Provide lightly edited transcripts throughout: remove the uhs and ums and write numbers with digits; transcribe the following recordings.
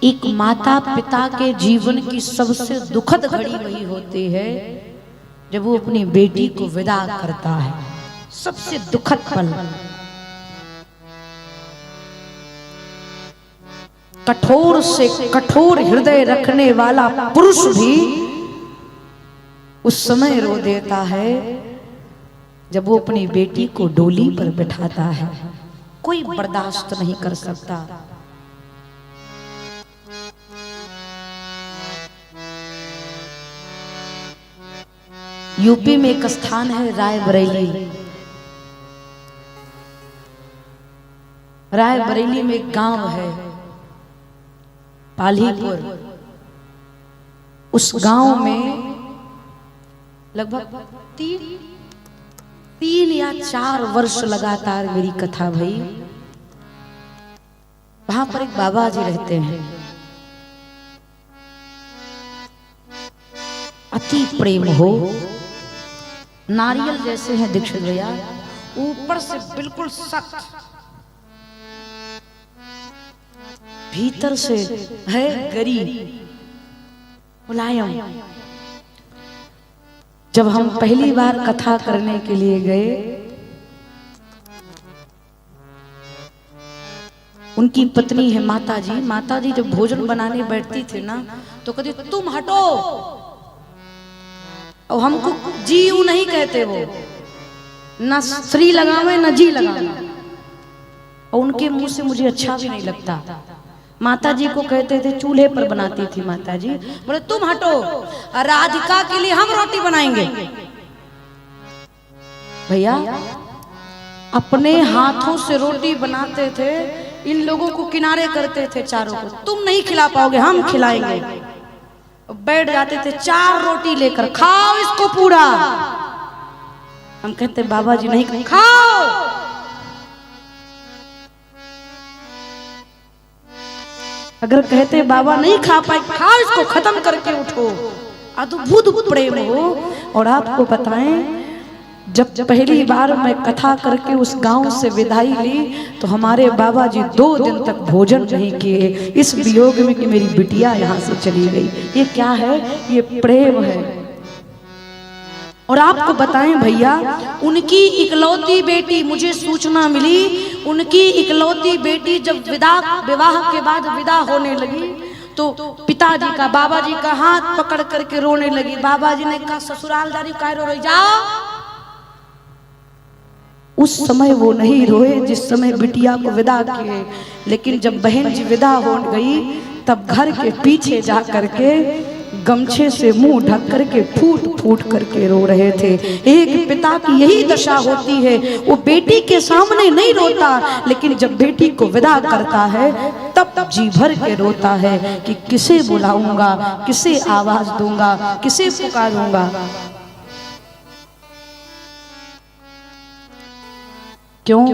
एक माता पिता के जीवन की सबसे दुखद घड़ी वही होती है जब वो अपनी बेटी को विदा करता है। सबसे दुखद पल। कठोर से कठोर हृदय रखने वाला पुरुष भी उस समय रो देता है जब वो अपनी बेटी को डोली पर बिठाता है। कोई बर्दाश्त नहीं कर सकता। यूपी में एक स्थान है रायबरेली। रायबरेली में एक गांव है पालीपुर। उस गांव में लगभग तीन या 4 वर्ष लगातार मेरी कथा भई। वहां पर एक बाबा जी रहते हैं। अति प्रेम हो, नारियल जैसे हैं दीक्षित भैया, ऊपर से बिल्कुल सख्त, भीतर से है गरीब मुलायम। जब हम पहली बार कथा करने के लिए गए, उनकी पत्नी है माता जी। माता जी जब भोजन बनाने बैठती थी ना तो कहती तुम हटो। और हमको जी यू नहीं कहते, वो न श्री लगावे न जी लगावे। और उनके मुंह से मुझे अच्छा भी नहीं लगता। माता जी को कहते थे, चूल्हे पर बनाती थी माता जी, बोले तुम हटो, राधिका के लिए हम रोटी बनाएंगे। भैया अपने हाथों से रोटी बनाते थे, इन लोगों को किनारे करते थे चारों को, तुम नहीं खिला पाओगे हम खिलाएंगे। बैठ जाते थे 4 रोटी लेकर, खाओ इसको पूरा। हम कहते बाबा जी नहीं, खाओ। अगर कहते बाबा नहीं खा पाए, खाओ इसको, खत्म करके उठो। अद्भुत प्रेम हो। और आपको बताएं, जब पहली बार मैं कथा करके उस गांव से विदाई ली तो हमारे बाबा जी 2 दिन तक भोजन नहीं किए, इस वियोग में कि मेरी बिटिया यहाँ से चली गई। ये क्या है? ये प्रेम है। और आपको बताएं भैया, उनकी इकलौती बेटी, मुझे सूचना मिली, उनकी इकलौती बेटी जब विवाह के बाद विदा होने लगी तो पिताजी का, बाबा जी का हाथ पकड़ करके रोने लगी। बाबा जी ने कहा ससुराल जारी काहे रो रही, जाओ। उस समय वो नहीं रोए जिस समय बिटिया को विदा किए, लेकिन जब बहन जी विदा हो गई तब घर के पीछे जा करके गमछे से मुंह ढक करके फूट फूट करके रो रहे थे। एक पिता की यही दशा होती है, वो बेटी के सामने नहीं रोता, लेकिन जब बेटी को विदा करता है तब जी भर के रोता है कि किसे बुलाऊंगा, किसे आवाज दूंगा, किसे पुकारूंगा। क्यों?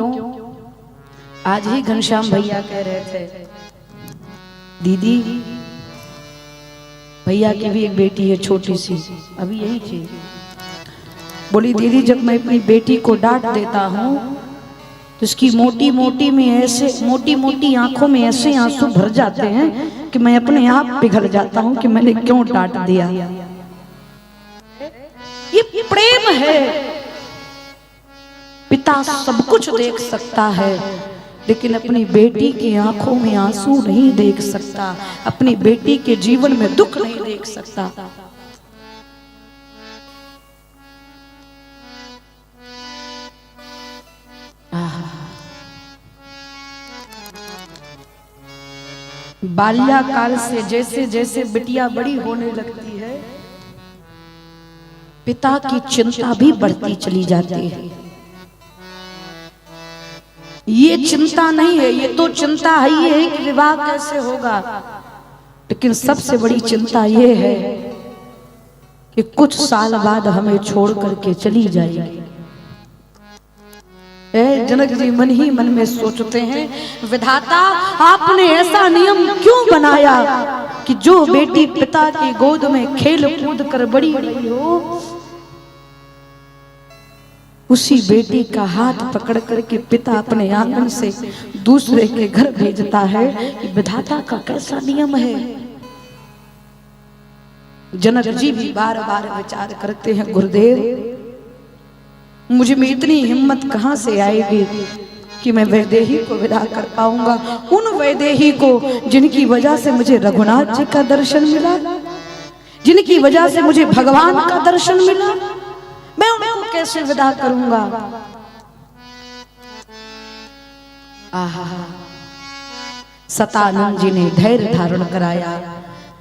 आज ही घनश्याम भैया कह रहे थे, दीदी भैया की भी एक बेटी है छोटी सी, अभी यही थी, बोली दीदी जब मैं अपनी बेटी को डांट देता हूँ तो उसकी मोटी मोटी में ऐसे, मोटी मोटी आंखों में ऐसे आंसू भर जाते हैं कि मैं अपने आप पिघल जाता हूँ कि मैंने क्यों डांट दिया। ये प्रेम है। पिता सब कुछ देख सकता है लेकिन अपनी बेटी की आंखों में आंसू नहीं देख सकता, अपनी बेटी के जीवन में दुख नहीं देख सकता। बाल्याकाल से जैसे जैसे बिटिया बड़ी होने लगती है, पिता की चिंता भी बढ़ती चली जाती है। ये चिंता नहीं है, ये तो चिंता है ही है कि विवाह कैसे होगा, लेकिन सबसे बड़ी चिंता ये है कि कुछ साल बाद हमें छोड़ करके चली जाएगी। जनक जी मन ही मन में सोचते हैं, विधाता आपने ऐसा नियम क्यों बनाया कि जो बेटी पिता की गोद में खेल कूद कर बड़ी रही हो, उसी बेटी का हाथ पकड़ करके पिता अपने आंगन से दूसरे के घर भेजता है। ये विधाता का कैसा नियम है। जनक जी भी बार बार विचार करते हैं, गुरुदेव मुझ में इतनी हिम्मत कहां से आएगी कि मैं वैदेही को विदा कर पाऊंगा, उन वैदेही को जिनकी वजह से मुझे रघुनाथ जी का दर्शन मिला, जिनकी वजह से मुझे भगवान का दर्शन मिला, मैं उनको कैसे विदा करूंगा। आहा, सतानंद जी ने धैर्य धारण कराया।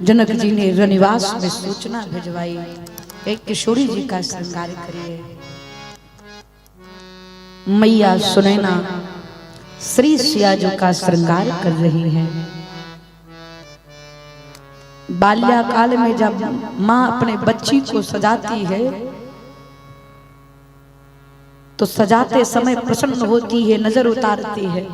जनक जी ने रनिवास में सूचना भिजवाई, एक किशोरी जी का श्रृंगार करिए। मैया सुनैना श्री सियाजू का श्रृंगार कर रही है। बाल्याकाल में जब माँ अपने बच्ची को सजाती है तो सजाते समय प्रसन्न होती है, नजर उतारती है।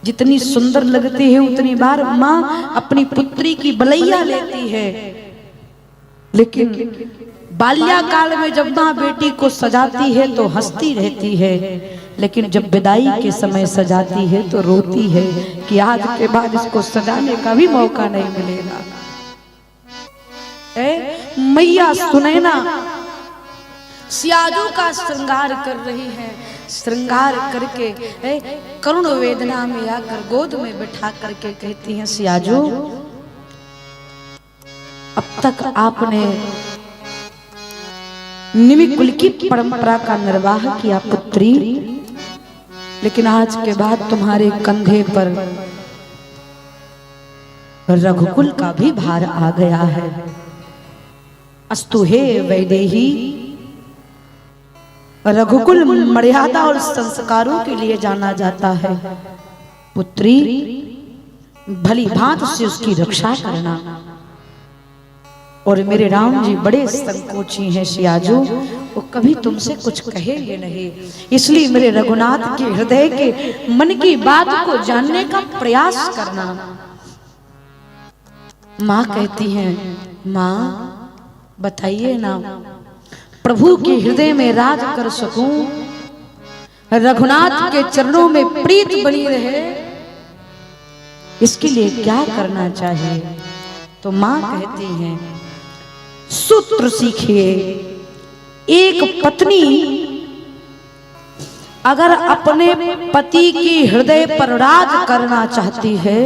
जितनी सुंदर लगती है उतनी बार माँ अपनी पुत्री की बलैया लेती है। लेकिन बाल्याकाल में जब माँ बेटी को सजाती है तो हंसती रहती है, लेकिन जब विदाई के समय सजाती है तो रोती है कि आज के बाद इसको सजाने का भी मौका नहीं मिलेगा। मैया सुनैना सियाजू का श्रृंगार कर रही है। श्रृंगार करके करुण वेदना में आकर गोद में बिठा करके कहती हैं, सियाजू अब तक आपने निमिकुल की परंपरा का निर्वाह किया पुत्री, लेकिन आज के बाद तुम्हारे कंधे पर रघुकुल का भी भार आ गया है। अस्तु हे वैदेही, रघुकुल मर्यादा और संस्कारों के लिए जाना जाता है। पुत्री भली भांति से उसकी रक्षा करना। और मेरे राम जी बड़े संकोची हैं सियाजू, वो कभी तुमसे कुछ कहेंगे नहीं, इसलिए मेरे रघुनाथ के हृदय के मन की बात को जानने का प्रयास करना। माँ कहती हैं, माँ बताइए ना, प्रभु के हृदय में राज कर सकूं, रघुनाथ के चरणों में प्रीत बनी रहे, इसके लिए क्या करना चाहिए। तो माँ कहती हैं, सूत्र सीखिए। एक पत्नी अगर अपने पति की हृदय पर राज करना चाहती है,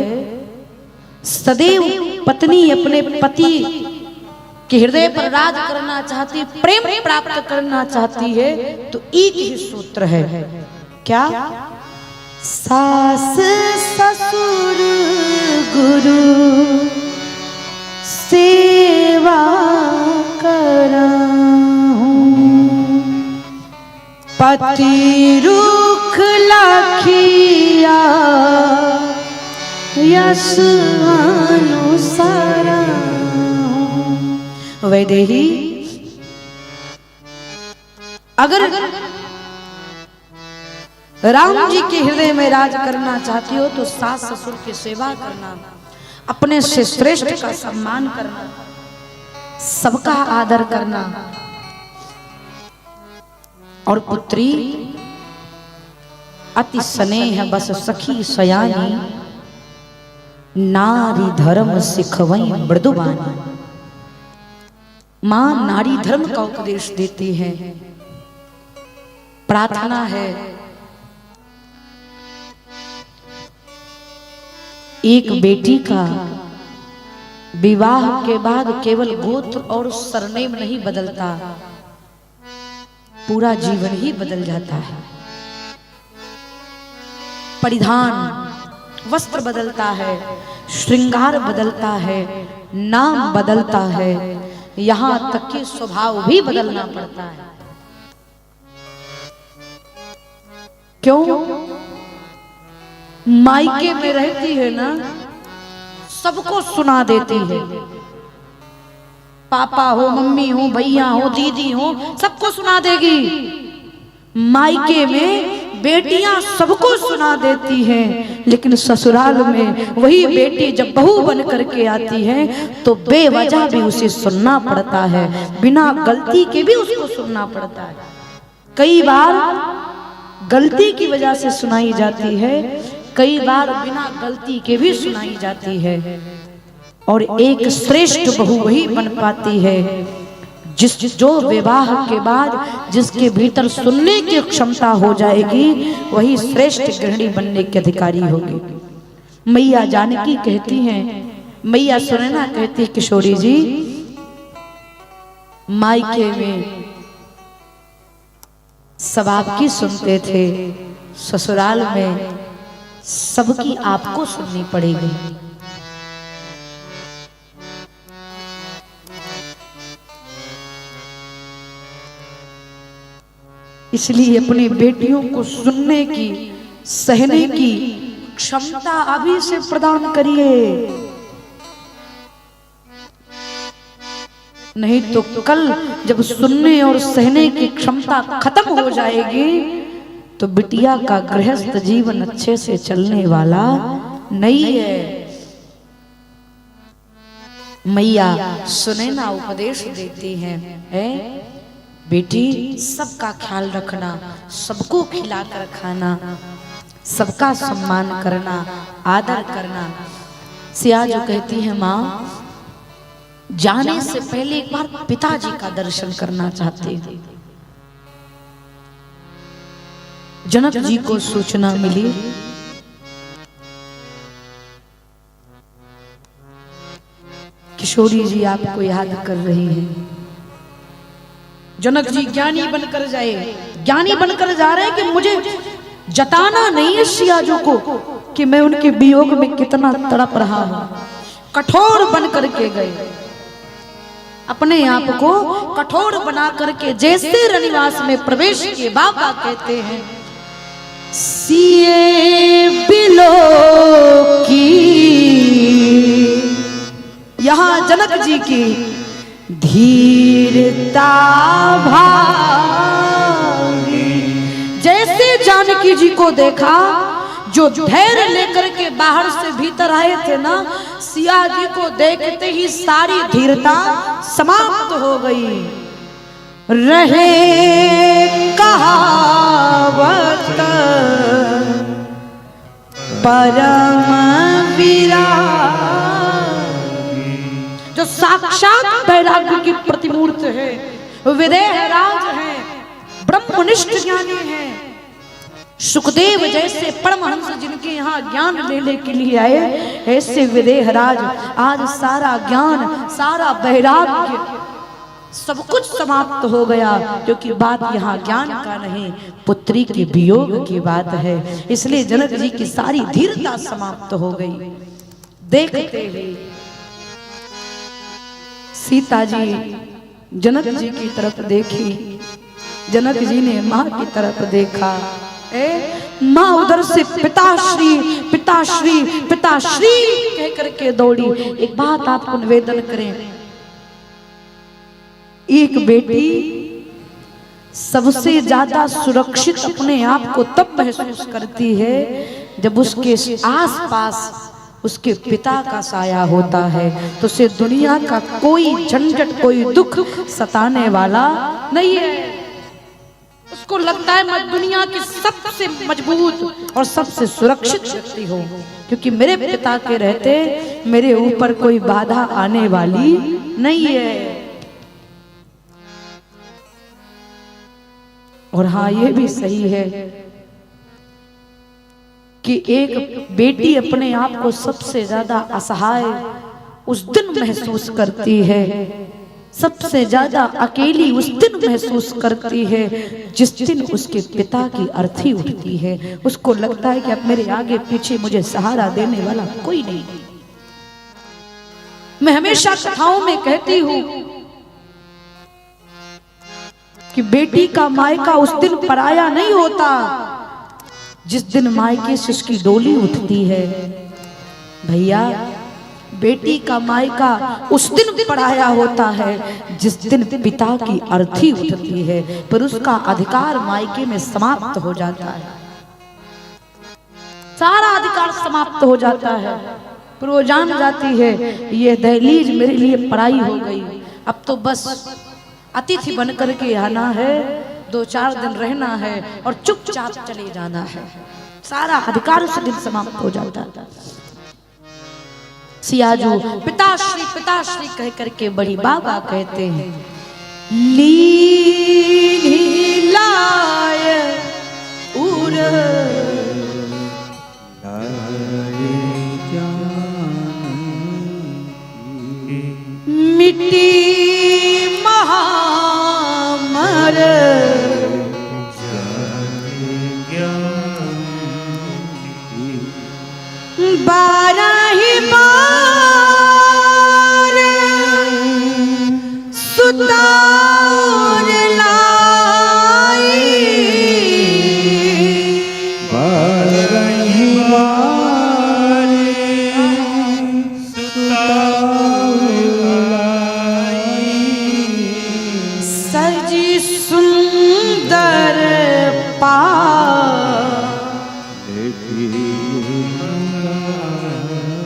सदैव पत्नी अपने पति के हृदय पर राज करना चाहती, प्रेम प्राप्त करना चाहती है, तो एक ही सूत्र है। क्या? सास ससुर गुरु सेवा कराऊं, पति रुख लाखिया यश अनुसार। वैदेही अगर राम जी के हृदय में राज करना चाहती हो तो सास ससुर की सेवा करना, अपने से श्रेष्ठ का सम्मान करना, सबका आदर करना। और पुत्री अति स्नेह बस सखी सयानी, नारी धर्म सिखवई मृदुबानी। मां नारी धर्म का उपदेश देती है। प्रार्थना है एक बेटी का विवाह के बाद केवल गोत्र और सरनेम नहीं बदलता, पूरा जीवन ही बदल जाता है। परिधान वस्त्र बदलता है, श्रृंगार बदलता है, नाम बदलता है, यहां तक कि स्वभाव भी बदलना पड़ता है। क्यों? मायके में रहती है ना, सबको सुना देती है। पापा हो, मम्मी हो, भैया हो, दीदी हो, सबको सुना देगी। मायके में बेटियां सबको सुना देती हैं, लेकिन ससुराल में वही बेटी जब बहू बन करके आती है तो बेवजह भी उसे सुनना पड़ता है, बिना गलती के भी उसको सुनना पड़ता है। कई बार गलती की वजह से सुनाई जाती है, कई बार बिना गलती के भी सुनाई जाती है। और एक श्रेष्ठ बहू वही बन पाती है जो विवाह के बाद जिसके भीतर सुनने की क्षमता हो जाएगी, वही श्रेष्ठ गृहिणी बनने के अधिकारी होगी। मैया जानकी कहती हैं, मैया सुनैना कहती, किशोरी जी मायके में सब आपकी सुनते थे, ससुराल में सबकी आपको सुननी पड़ेगी। इसलिए अपनी बेटियों को सुनने की, सहने की क्षमता अभी से प्रदान करिए, नहीं तो कल जब सुनने और सहने की क्षमता खत्म हो जाएगी तो बिटिया का गृहस्थ जीवन अच्छे से चलने वाला नहीं है। मैया सुनैना उपदेश देती हैं, बेटी सबका ख्याल रखना, सबको खिलाकर खाना, सबका सम्मान करना, आदर करना। सिया जो कहती है, माँ जाने से पहले एक बार पिताजी का दर्शन करना चाहती हूँ। जनक जी को सूचना मिली, किशोरी जी आपको याद कर रही हैं। जनक जी ज्ञानी बनकर जाए, ज्ञानी बनकर जा रहे हैं कि मुझे जताना नहीं है सियाजू को कि मैं उनके वियोग में कितना तड़प रहा हूं। कठोर बन करके गए, अपने आप को कठोर बना करके जैसे रनिवास में प्रवेश किए। बाबा कहते हैं, सिए बिलो की, यहां जनक जी की धीरता भागी। जैसे जानकी जी को देखा, जो धैर्य लेकर के बाहर से भीतर आए थे ना, सिया जी को देखते ही सारी धीरता समाप्त हो गई। रहे कहावत परम विरागी, जो साक्षात वैराग्य की प्रतिमूर्त है, विदेहराज है, ब्रह्मनिष्ठ ज्ञानी है। सुखदेव जैसे परमहंस जिनके यहाँ ज्ञान लेने के लिए आए, ऐसे विदेहराज आज सारा ज्ञान, सारा वैराग्य सब कुछ समाप्त हो गया, क्योंकि बात यहाँ ज्ञान का नहीं, पुत्री के वियोग की बात है। इसलिए जनक जी की सारी धीरता समाप्त हो गई। देखते ही सीता जी जनक जी की तरफ देखी, जनक जी ने माँ की तरफ देखा। माँ उधर से पिताश्री पिताश्री पिताश्री कह करके दौड़ी। एक बात आपको निवेदन करें, एक बेटी सबसे ज्यादा सुरक्षित अपने आप को तब महसूस करती है जब उसके आसपास उसके पिता का साया होता है, तो उसे दुनिया का कोई झंझट, कोई दुख सताने वाला नहीं है। उसको लगता है मैं दुनिया की सबसे मजबूत और सबसे सुरक्षित व्यक्ति हूँ, क्योंकि मेरे पिता के रहते मेरे ऊपर कोई बाधा आने वाली नहीं है। और हाँ, ये भी सही है कि एक बेटी अपने आप को सबसे ज्यादा असहाय उस दिन महसूस करती है, सबसे ज्यादा अकेली उस दिन महसूस करती है जिस दिन उसके पिता की अर्थी उठती है। उसको लगता है कि अब मेरे आगे पीछे मुझे सहारा देने वाला कोई नहीं। मैं हमेशा कथाओं में कहती हूँ कि बेटी का मायका उस दिन पराया नहीं होता जिस दिन मायके से उसकी डोली उठती है। भैया, बेटी का मायका उस दिन पराया होता है जिस दिन पिता की अर्थी उठती है, पर उसका अधिकार मायके में समाप्त हो जाता है। सारा अधिकार समाप्त हो जाता है। फिर वो जान जाती है ये दहलीज मेरे लिए पराई हो गई, अब तो बस अतिथि बन करके आना है, 2-4 दिन रहना है और चुपचाप चले जाना है। सारा अधिकार उस दिन समाप्त हो जाता है। सियाजू पिताश्री कह करके बड़ी बाबा कहते हैं, लीलाय उर मिट्टी महामर बारही बार सुतार लाई, बारही बार सुतार लाई, सजी सुंदर पा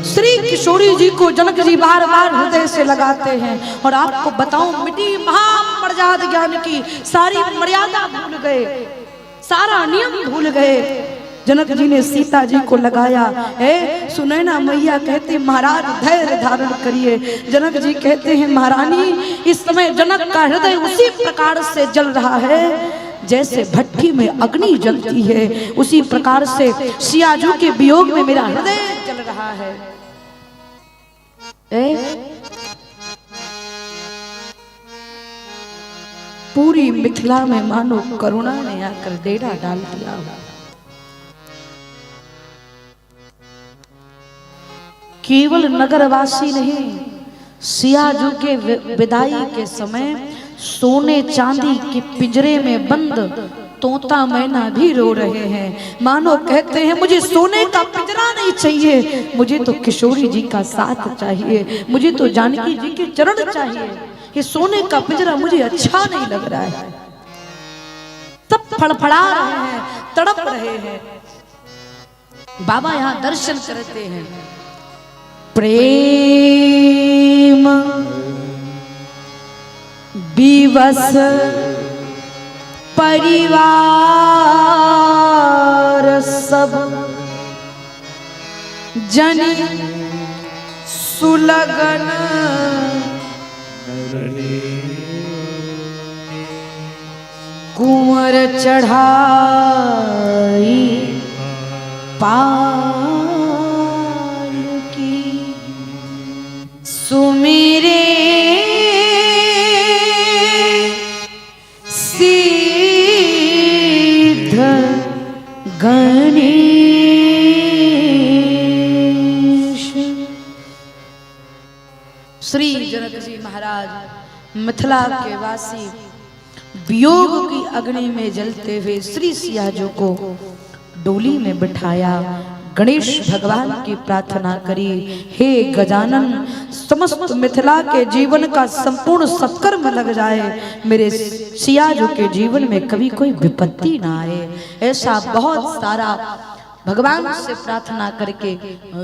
श्री किशोरी जी को जनक जी बार बार हृदय से लगाते हैं। और आपको बताऊं, मिट्टी महामर्यादा ज्ञान की सारी मर्यादा भूल गए, सारा नियम भूल गए। जनक जी ने सीता जी को लगाया है। सुनैना मैया कहते महाराज धैर्य धारण करिए। जनक जी कहते हैं महारानी इस समय जनक का हृदय उसी प्रकार से जल रहा है जैसे भट्टी में अग्नि जलती है, उसी प्रकार से सियाजू के वियोग में मेरा हृदय जल रहा है। पूरी मिथिला में मानो करुणा ने आकर डेरा डाल दिया। केवल नगरवासी नहीं, सियाजू के विदाई के समय सोने चांदी के पिंजरे में बंद तोता मैना भी रो रहे हैं। मानो कहते हैं मुझे सोने का पिंजरा नहीं चाहिए, मुझे तो किशोरी जी का साथ चाहिए, मुझे तो जानकी जी के चरण चाहिए। ये सोने का पिंजरा मुझे अच्छा नहीं लग रहा है। सब फड़फड़ा रहे हैं, तड़प रहे हैं। बाबा यहाँ दर्शन करते हैं। प्रेम विवश परिवार सब जन सुलगन कुंवर चढ़ाई पाल की सुमेरे गणेश। श्री जनक जी महाराज मिथिला के वासी वियोग की अग्नि में जलते हुए श्री सियाजू को डोली में बिठाया। गणेश भगवान की प्रार्थना करी, हे गजानन समस्त मिथिला के जीवन का संपूर्ण सत्कर्म लग जाए, मेरे सियाजू के जीवन में कभी कोई विपत्ति ना आए। ऐसा बहुत सारा भगवान से प्रार्थना करके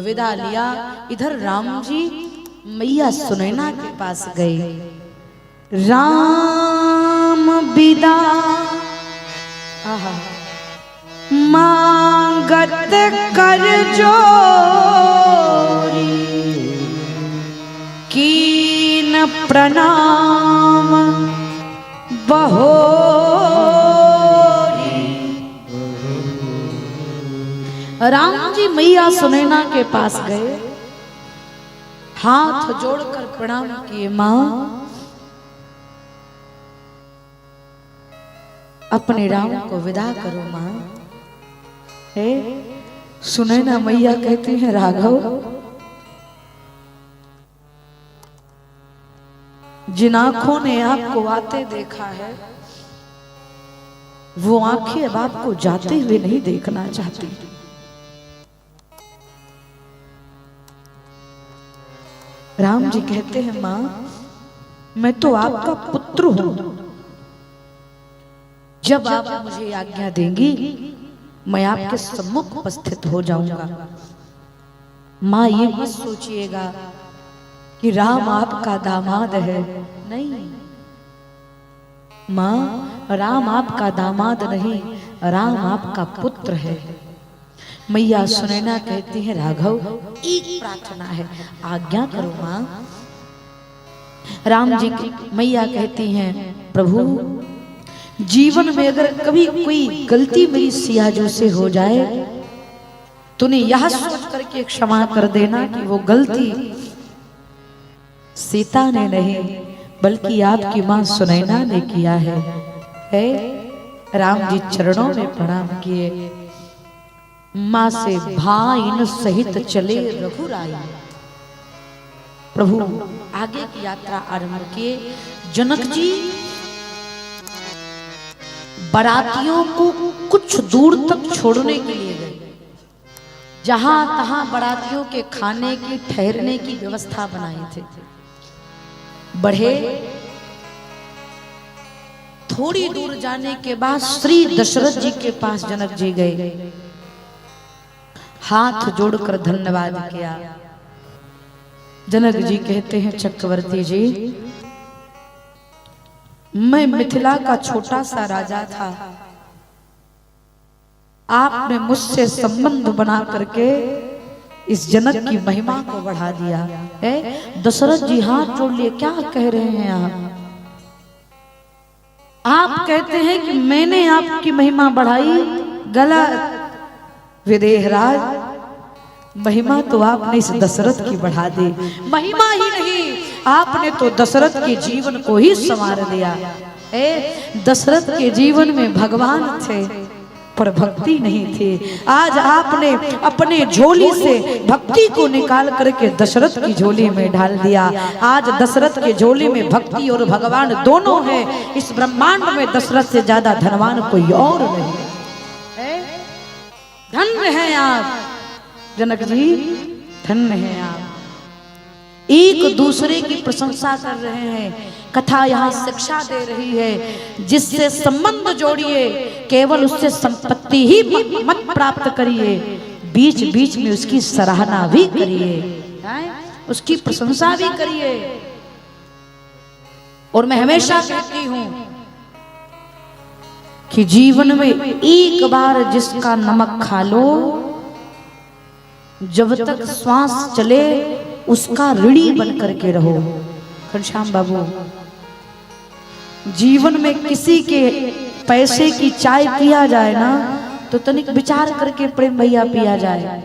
विदा लिया। इधर राम जी मैया सुनैना के पास गए। राम विदा मांगत कर जोरी, कीन प्रणाम बहोरी। राम जी मैया सुनैना के पास गए, हाथ जोड़कर प्रणाम किए। मां, अपने राम को विदा करो मां। है सुनैना मैया कहती है राघव, जिन आंखों ने आपको आते देखा है वो आंखें अब आपको जाते हुए नहीं देखना चाहती। राम जी कहते हैं मां, मैं तो आपका पुत्र हूं, जब आप मुझे आज्ञा देंगी मैं आपके सम्मुख उपस्थित हो जाऊंगा। माँ ये मत सोचिएगा कि राम आपका दामाद है, नहीं माँ, राम आपका दामाद नहीं, राम आपका पुत्र है। मैया सुनैना कहती है राघव एक प्रार्थना है, आज्ञा करो माँ। राम जी की मैया कहती हैं प्रभु जीवन में अगर कभी कोई गलती मेरी सियाजू से हो जाए तूने यह सोच करके क्षमा कर देना कि वो गलती सीता ने नहीं बल्कि आपकी मां सुनैना ने किया है। राम जी चरणों में प्रणाम किए, मां से भाइन सहित चले रघुराई। प्रभु आगे की यात्रा आरंभ किए। जनक जी बारातियों को कुछ दूर तक छोड़ने के लिए गए, जहां तहां बारातियों के खाने की ठहरने की व्यवस्था बनाए थे। बढ़े, थोड़ी दूर जाने के बाद श्री दशरथ जी के पास जनक जी गए, हाथ जोड़कर धन्यवाद किया। जनक जी कहते हैं चक्रवर्ती जी मैं मिथिला का छोटा सा राजा था, आपने मुझसे संबंध बना करके इस जनक की महिमा को बढ़ा दिया है। दशरथ जी हाथ जोड़ लिए, क्या कह रहे हैं आप कहते हैं कि मैंने आपकी महिमा बढ़ाई, गलत। विदेहराज महिमा तो आपने इस दशरथ की बढ़ा दी, महिमा ही नहीं आपने तो दशरथ के जीवन को ही संवार दिया। दशरथ के जीवन में भगवान थे पर भक्ति नहीं थी। आज आपने अपने झोली से भक्ति को निकाल करके दशरथ की झोली में डाल दिया। आज दशरथ के झोली में भक्ति और भगवान दोनों है। इस ब्रह्मांड में दशरथ से ज्यादा धनवान कोई और नहीं है। धन्य हैं आप जनक जी, धन्य हैं आप। एक दूसरे की प्रशंसा कर रहे हैं। कथा यहाँ शिक्षा दे रही है, जिससे संबंध जोड़िए केवल उससे संपत्ति ही मत प्राप्त करिए, बीच बीच में उसकी सराहना भी करिए, उसकी प्रशंसा भी करिए। और मैं हमेशा कहती हूं कि जीवन में एक बार जिसका नमक खा लो, जब तक श्वास चले उसका ऋणी बन करके रहो। घनश्याम बाबू, जीवन में किसी के पैसे की चाय पिया जाए ना तो तनिक विचार करके प्रेम भैया पिया जाए,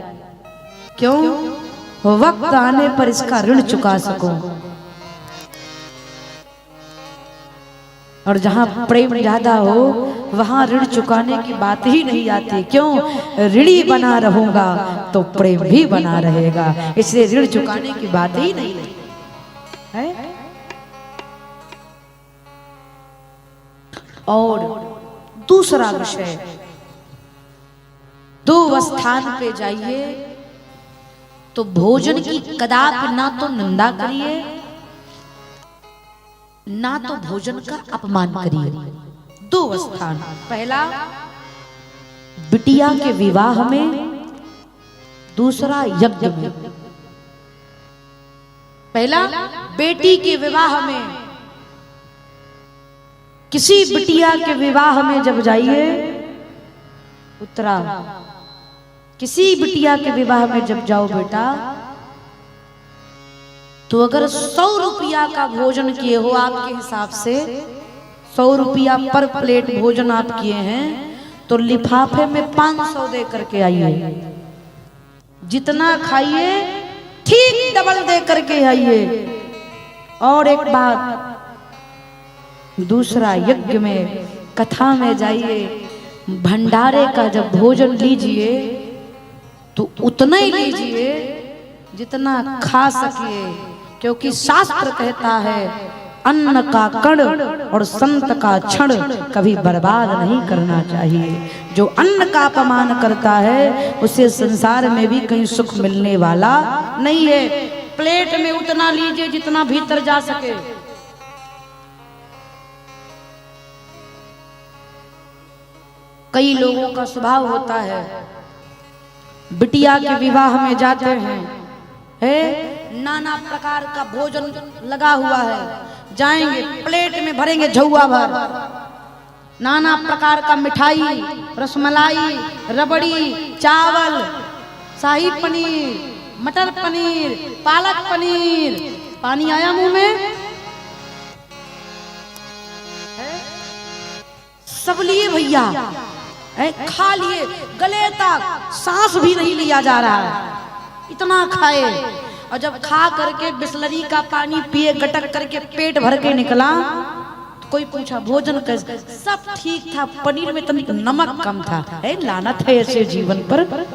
क्यों? वक्त आने पर इसका ऋण चुका सको। और जहां प्रेम ज्यादा हो वहां ऋण चुकाने की बात ही नहीं आती, क्यों? ऋणी बना रहूंगा तो प्रेम भी बना रहेगा, इसलिए ऋण चुकाने की बात ही नहीं है। और दूसरा विषय, दो स्थान पे जाइए तो भोजन की कदापि ना तो निंदा करिए ना तो भोजन का अपमान करिए। दो स्थान, पहला बिटिया के विवाह में, दूसरा यज्ञ में। पहला बेटी के विवाह में, किसी बिटिया के विवाह में जब जाइए उत्तरा, किसी बिटिया के विवाह में जब जाओ बेटा, तो अगर 100 रुपया का भोजन किए हो आपके हिसाब से, 100 रुपया पर प्लेट भोजन आप किए हैं, तो लिफाफे में 500 दे करके आइए। जितना खाइए ठीक डबल दे करके आइए। और एक बात, दूसरा यज्ञ में, कथा में जाइए, भंडारे का जब भोजन लीजिए तो उतना ही लीजिए जितना खा सकिए, क्योंकि शास्त्र कहता है अन्न का कण और संत का क्षण कभी बर्बाद नहीं करना चाहिए। जो अन्न का अपमान करता है उसे संसार में भी कहीं सुख मिलने वाला नहीं है। प्लेट में उतना लीजिए जितना भीतर जा सके। कई लोगों का स्वभाव होता है, बिटिया के विवाह में जाते हैं, नाना प्रकार का भोजन लगा हुआ है, जाएंगे प्लेट में भरेंगे झौआ भर, नाना प्रकार का मिठाई, रसमलाई, रबड़ी, चावल, शाही पनीर, मटर पनीर, पालक पनीर। पानी आया मुंह में? सब लिए भैया, खा लिए, गले तक सांस भी नहीं लिया जा रहा है, इतना खाए। और जब खा करके बिस्लरी का पानी पिए, गटक करके पेट भर के निकला, तो कोई पूछा भोजन कैसे? सब ठीक था, पनीर में तनिक नमक कम था। लानत है ऐसे जीवन पर।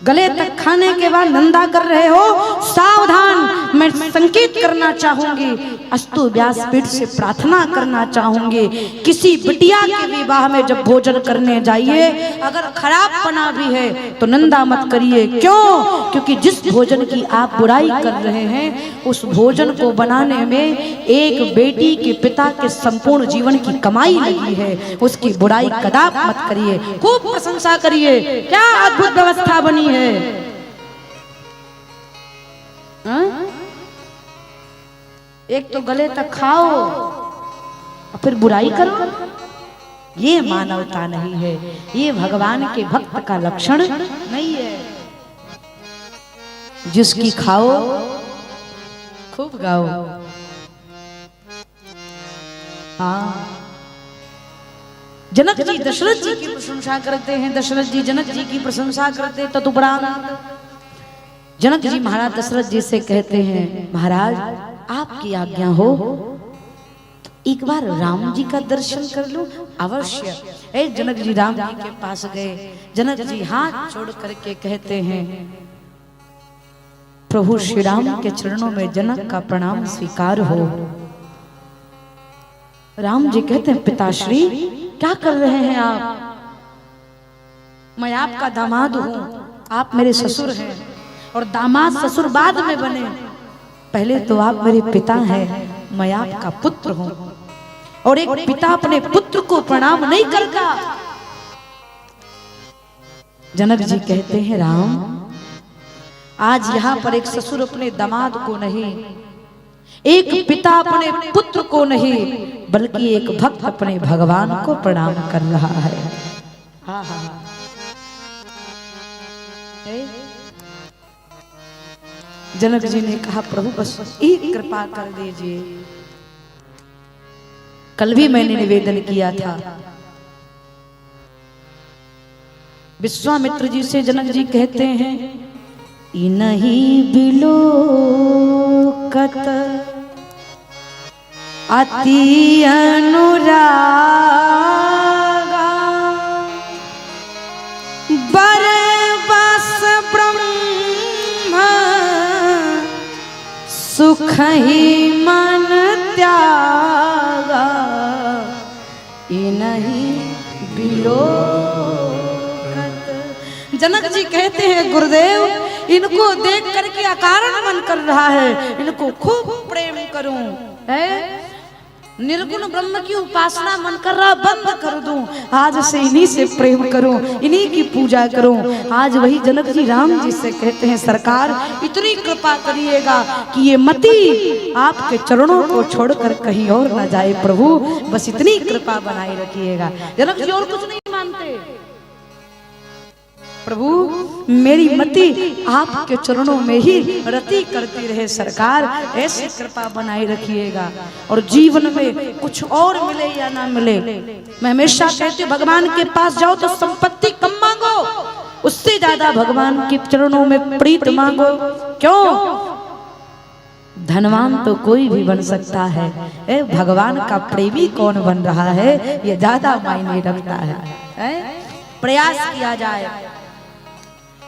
गले तक खाने के बाद निंदा कर रहे हो, सावधान। मैं संकेत करना चाहूंगी, अस्तु व्यासपीठ से प्रार्थना करना चाहूंगी, किसी बिटिया के विवाह में जब भोजन करने जाइए, अगर खराब बना भी है तो निंदा मत करिए। क्यों? क्योंकि जिस भोजन की आप बुराई कर रहे हैं, उस भोजन को बनाने में एक बेटी के पिता के संपूर्ण जीवन की कमाई लगी है। उसकी बुराई कदाप मत करिए, खूब प्रशंसा करिए। क्या अद्भुत व्यवस्था बनी है। एक तो गले तक खाओ और फिर बुराई करो, ये मानवता नहीं है, ये भगवान के भक्त का लक्षण नहीं है। जिसकी खाओ खूब गाओ। हाँ, जनक जी दशरथ जी की प्रशंसा करते हैं, दशरथ जी जनक जी की प्रशंसा करते। तदुपरांत जनक जी महाराज दशरथ जी से कहते हैं, महाराज आपकी आज्ञा हो तो एक बार राम जी का दर्शन कर लूं। अवश्य। जनक जी राम जी के पास गए, जनक जी हाथ जोड़ करके कहते हैं, प्रभु श्री राम के चरणों में जनक का प्रणाम स्वीकार हो। राम जी कहते हैं, पिताश्री क्या कर रहे हैं आप? मैं आपका दामाद हूं, आप मेरे ससुर हैं, और दामाद ससुर बाद में बने, पहले तो आप मेरे पिता हैं, मैं आपका पुत्र हूं। और एक पिता अपने पुत्र को प्रणाम नहीं करता। जनक जी कहते हैं, राम आज यहां पर एक ससुर अपने दामाद को नहीं, एक पिता अपने पुत्र को नहीं, बल्कि एक भक्त अपने भगवान को प्रणाम कर रहा है। हाँ हाँ, जनक जी ने कहा, प्रभु बस एक कृपा कर दीजिए। कल भी मैंने निवेदन किया था, विश्वामित्र जी से जनक जी कहते हैं, इनहि बिलोकत अति अनुरागा बरबस ब्रह्म सुख ही मन त्यागा। इनहि बिलोकत। जनक जी कहते हैं, गुरुदेव इनको देख करके अकारण मन कर रहा है, इनको खूब प्रेम करूं। है निर्गुण ब्रह्म की उपासना मन कर रहा, बंद कर दूं, आज से इन्हीं से प्रेम करूं, इन्हीं की पूजा करूं। आज वही जनक जी राम जी से कहते हैं, सरकार इतनी कृपा करिएगा कि ये मति आपके चरणों को छोड़कर कहीं और न जाए। प्रभु बस इतनी कृपा बनाए रखिएगा। जनक जी और कुछ नहीं मानते, प्रभु मेरी मति आपके चरणों में ही रति करती रहे, सरकार ऐसी कृपा बनाए रखिएगा। और जीवन में कुछ और मिले या ना मिले, मैं हमेशा कहती हूँ, भगवान के पास जाओ तो संपत्ति कम मांगो, उससे ज्यादा भगवान के चरणों में प्रीत मांगो। क्यों? धनवान तो कोई भी बन सकता है, भगवान का प्रेमी कौन बन रहा है ये ज्यादा मायने रखता है। प्रयास किया जाए।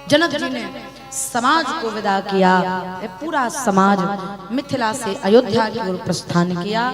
जनक जी ने समाज को विदा किया, पूरा समाज मिथिला से अयोध्या की ओर प्रस्थान किया।